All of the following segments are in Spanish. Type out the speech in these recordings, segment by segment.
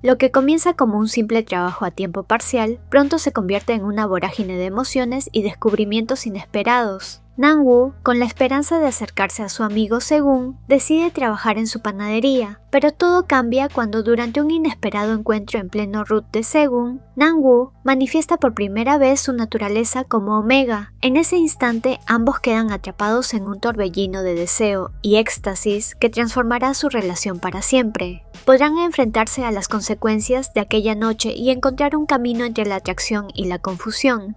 Lo que comienza como un simple trabajo a tiempo parcial, pronto se convierte en una vorágine de emociones y descubrimientos inesperados. Nang-woo, con la esperanza de acercarse a su amigo Segun, decide trabajar en su panadería, pero todo cambia cuando durante un inesperado encuentro en pleno route de Segun, Nang-woo manifiesta por primera vez su naturaleza como Omega. En ese instante ambos quedan atrapados en un torbellino de deseo y éxtasis que transformará su relación para siempre. Podrán enfrentarse a las consecuencias de aquella noche y encontrar un camino entre la atracción y la confusión.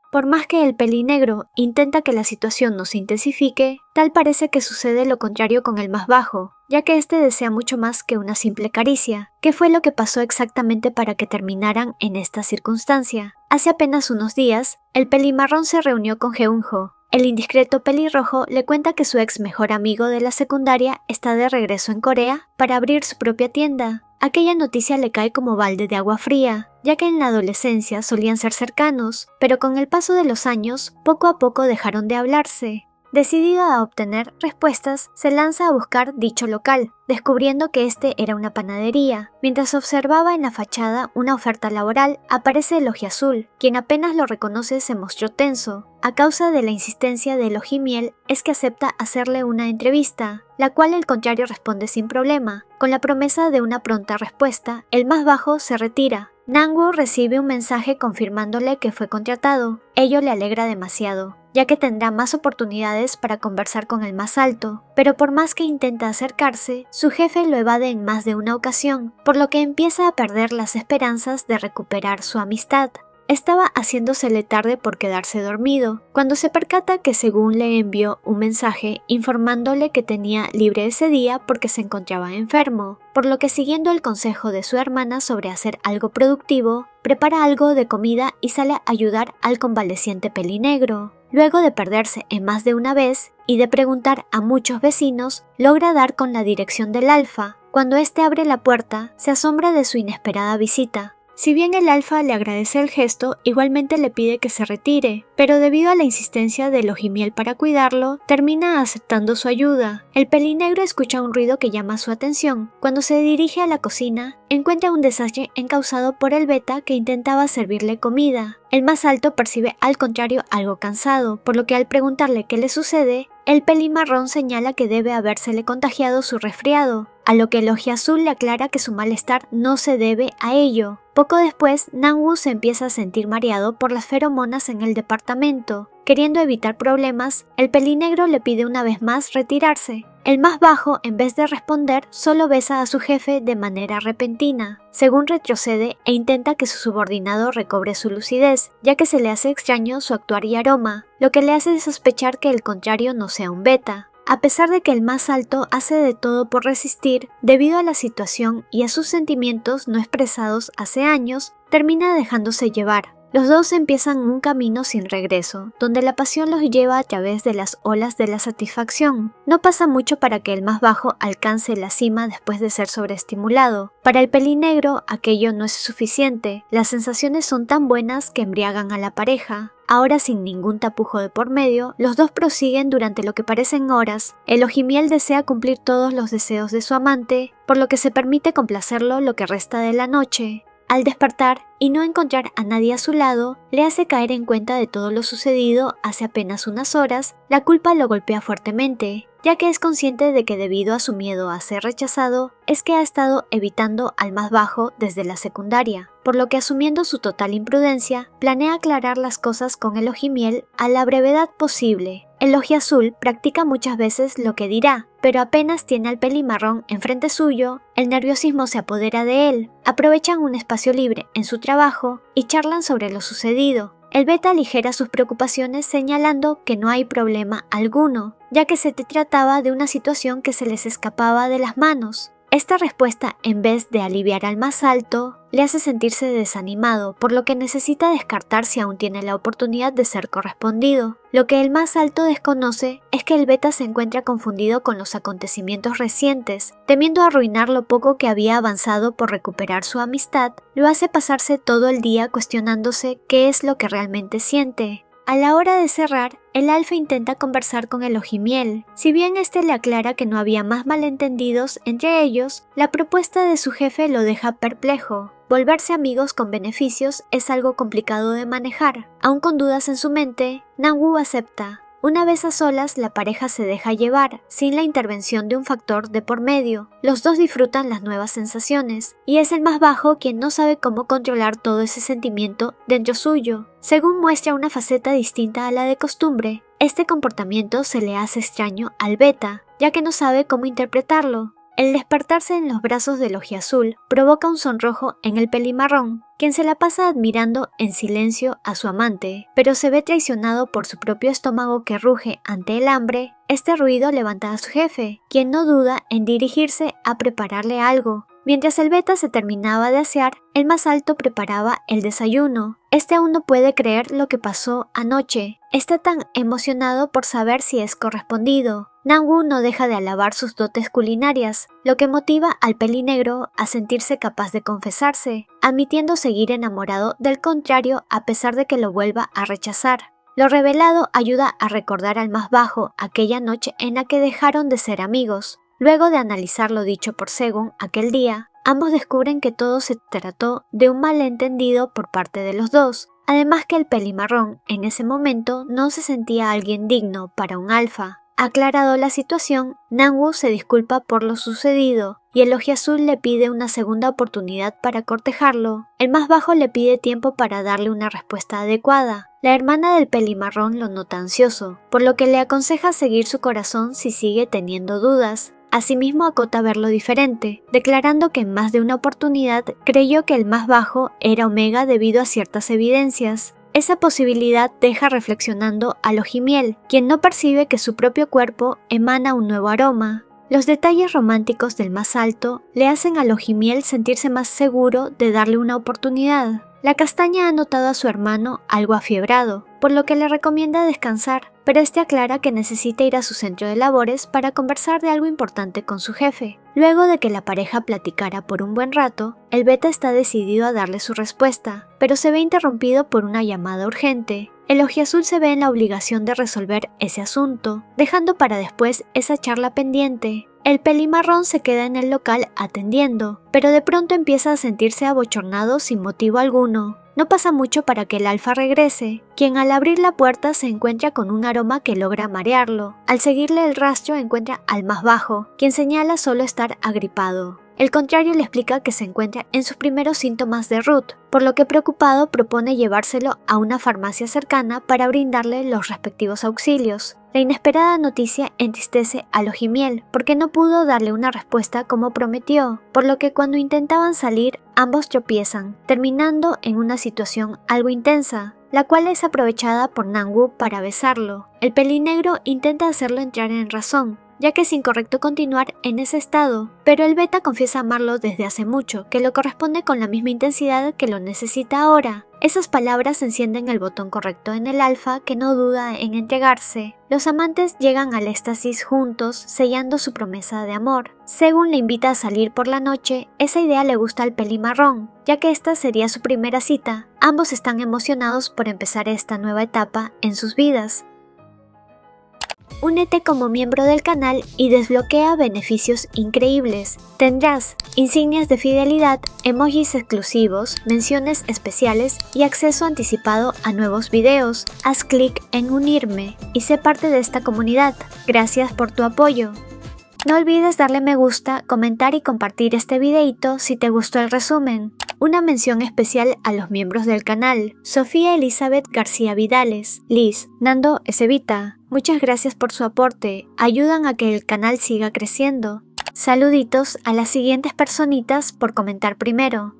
Por más que el pelinegro intenta que la situación no se intensifique, tal parece que sucede lo contrario con el más bajo, ya que este desea mucho más que una simple caricia, que fue lo que pasó exactamente para que terminaran en esta circunstancia. Hace apenas unos días, el pelimarrón se reunió con Geunjo. El indiscreto pelirrojo le cuenta que su ex mejor amigo de la secundaria está de regreso en Corea para abrir su propia tienda. Aquella noticia le cae como balde de agua fría, ya que en la adolescencia solían ser cercanos, pero con el paso de los años, poco a poco dejaron de hablarse. Decidida a obtener respuestas, se lanza a buscar dicho local, descubriendo que este era una panadería. Mientras observaba en la fachada una oferta laboral, aparece el Ojiazul, quien apenas lo reconoce se mostró tenso. A causa de la insistencia del Ojimiel, es que acepta hacerle una entrevista, la cual el contrario responde sin problema. Con la promesa de una pronta respuesta, el más bajo se retira. Nang-woo recibe un mensaje confirmándole que fue contratado. Ello le alegra demasiado, ya que tendrá más oportunidades para conversar con el más alto, pero por más que intenta acercarse, su jefe lo evade en más de una ocasión, por lo que empieza a perder las esperanzas de recuperar su amistad. Estaba haciéndosele tarde por quedarse dormido, cuando se percata que Segun le envió un mensaje informándole que tenía libre ese día porque se encontraba enfermo, por lo que siguiendo el consejo de su hermana sobre hacer algo productivo, prepara algo de comida y sale a ayudar al convaleciente pelinegro. Luego de perderse en más de una vez y de preguntar a muchos vecinos, logra dar con la dirección del Alfa. Cuando este abre la puerta, se asombra de su inesperada visita. Si bien el Alfa le agradece el gesto, igualmente le pide que se retire, pero debido a la insistencia del Ojimiel para cuidarlo, termina aceptando su ayuda. El pelinegro escucha un ruido que llama su atención. Cuando se dirige a la cocina, encuentra un desastre encausado por el Beta que intentaba servirle comida. El más alto percibe al contrario algo cansado, por lo que al preguntarle qué le sucede, el pelimarrón señala que debe habérsele contagiado su resfriado, a lo que el Ojiazul le aclara que su malestar no se debe a ello. Poco después, Nang-woo se empieza a sentir mareado por las feromonas en el departamento. Queriendo evitar problemas, el pelinegro le pide una vez más retirarse. El más bajo, en vez de responder, solo besa a su jefe de manera repentina. Segun retrocede e intenta que su subordinado recobre su lucidez, ya que se le hace extraño su actuar y aroma, lo que le hace sospechar que el contrario no sea un beta. A pesar de que el más alto hace de todo por resistir, debido a la situación y a sus sentimientos no expresados hace años, termina dejándose llevar. Los dos empiezan un camino sin regreso, donde la pasión los lleva a través de las olas de la satisfacción. No pasa mucho para que el más bajo alcance la cima después de ser sobreestimulado. Para el pelinegro, aquello no es suficiente. Las sensaciones son tan buenas que embriagan a la pareja. Ahora sin ningún tapujo de por medio, los dos prosiguen durante lo que parecen horas. El Ojimiel desea cumplir todos los deseos de su amante, por lo que se permite complacerlo lo que resta de la noche. Al despertar y no encontrar a nadie a su lado, le hace caer en cuenta de todo lo sucedido hace apenas unas horas. La culpa lo golpea fuertemente, ya que es consciente de que debido a su miedo a ser rechazado, es que ha estado evitando al más bajo desde la secundaria, por lo que asumiendo su total imprudencia, planea aclarar las cosas con el Ojimiel a la brevedad posible. El Ojiazul practica muchas veces lo que dirá, pero apenas tiene al pelimarrón enfrente suyo, el nerviosismo se apodera de él. Aprovechan un espacio libre en su trabajo y charlan sobre lo sucedido. El Beta aligera sus preocupaciones señalando que no hay problema alguno, ya que se trataba de una situación que se les escapaba de las manos. Esta respuesta, en vez de aliviar al más alto, le hace sentirse desanimado, por lo que necesita descartar si aún tiene la oportunidad de ser correspondido. Lo que el más alto desconoce es que el Beta se encuentra confundido con los acontecimientos recientes. Temiendo arruinar lo poco que había avanzado por recuperar su amistad, lo hace pasarse todo el día cuestionándose qué es lo que realmente siente. A la hora de cerrar, el alfa intenta conversar con el Ojimiel. Si bien este le aclara que no había más malentendidos entre ellos, la propuesta de su jefe lo deja perplejo. Volverse amigos con beneficios es algo complicado de manejar. Aún con dudas en su mente, Nangwoo acepta. Una vez a solas, la pareja se deja llevar, sin la intervención de un factor de por medio. Los dos disfrutan las nuevas sensaciones, y es el más bajo quien no sabe cómo controlar todo ese sentimiento dentro suyo. Según muestra una faceta distinta a la de costumbre, este comportamiento se le hace extraño al beta, ya que no sabe cómo interpretarlo. El despertarse en los brazos del Ojiazul provoca un sonrojo en el pelimarrón, quien se la pasa admirando en silencio a su amante, pero se ve traicionado por su propio estómago que ruge ante el hambre. Este ruido levanta a su jefe, quien no duda en dirigirse a prepararle algo. Mientras el beta se terminaba de asear, el más alto preparaba el desayuno. Este aún no puede creer lo que pasó anoche. Está tan emocionado por saber si es correspondido. Nangwoo no deja de alabar sus dotes culinarias, lo que motiva al pelinegro a sentirse capaz de confesarse, admitiendo seguir enamorado del contrario a pesar de que lo vuelva a rechazar. Lo revelado ayuda a recordar al más bajo aquella noche en la que dejaron de ser amigos. Luego de analizar lo dicho por Segun aquel día, ambos descubren que todo se trató de un malentendido por parte de los dos, además que el pelimarrón en ese momento no se sentía alguien digno para un alfa. Aclarado la situación, Nangwoo se disculpa por lo sucedido y el Ojiazul le pide una segunda oportunidad para cortejarlo. El más bajo le pide tiempo para darle una respuesta adecuada. La hermana del pelimarrón lo nota ansioso, por lo que le aconseja seguir su corazón si sigue teniendo dudas. Asimismo acota verlo diferente, declarando que en más de una oportunidad creyó que el más bajo era Omega debido a ciertas evidencias. Esa posibilidad deja reflexionando al Ojimiel, quien no percibe que su propio cuerpo emana un nuevo aroma. Los detalles románticos del más alto le hacen al Ojimiel sentirse más seguro de darle una oportunidad. La castaña ha notado a su hermano algo afiebrado, por lo que le recomienda descansar, pero este aclara que necesita ir a su centro de labores para conversar de algo importante con su jefe. Luego de que la pareja platicara por un buen rato, el beta está decidido a darle su respuesta, pero se ve interrumpido por una llamada urgente. El Ojiazul se ve en la obligación de resolver ese asunto, dejando para después esa charla pendiente. El pelimarrón se queda en el local atendiendo, pero de pronto empieza a sentirse abochornado sin motivo alguno. No pasa mucho para que el alfa regrese, quien al abrir la puerta se encuentra con un aroma que logra marearlo. Al seguirle el rastro encuentra al más bajo, quien señala solo estar agripado. El contrario le explica que se encuentra en sus primeros síntomas de Root, por lo que preocupado propone llevárselo a una farmacia cercana para brindarle los respectivos auxilios. La inesperada noticia entristece al Ojimiel porque no pudo darle una respuesta como prometió, por lo que cuando intentaban salir ambos tropiezan, terminando en una situación algo intensa, la cual es aprovechada por Nangwoo para besarlo. El pelinegro intenta hacerlo entrar en razón, ya que es incorrecto continuar en ese estado, pero el beta confiesa amarlo desde hace mucho, que lo corresponde con la misma intensidad que lo necesita ahora. Esas palabras encienden el botón correcto en el alfa, que no duda en entregarse. Los amantes llegan al éxtasis juntos, sellando su promesa de amor. Segun le invita a salir por la noche, esa idea le gusta al pelimarrón, ya que esta sería su primera cita. Ambos están emocionados por empezar esta nueva etapa en sus vidas. Únete como miembro del canal y desbloquea beneficios increíbles. Tendrás insignias de fidelidad, emojis exclusivos, menciones especiales y acceso anticipado a nuevos videos. Haz clic en unirme y sé parte de esta comunidad. Gracias por tu apoyo. No olvides darle me gusta, comentar y compartir este videito si te gustó el resumen. Una mención especial a los miembros del canal: Sofía Elizabeth García Vidales, Liz, Nando Ezevita. Muchas gracias por su aporte, ayudan a que el canal siga creciendo. Saluditos a las siguientes personitas por comentar primero: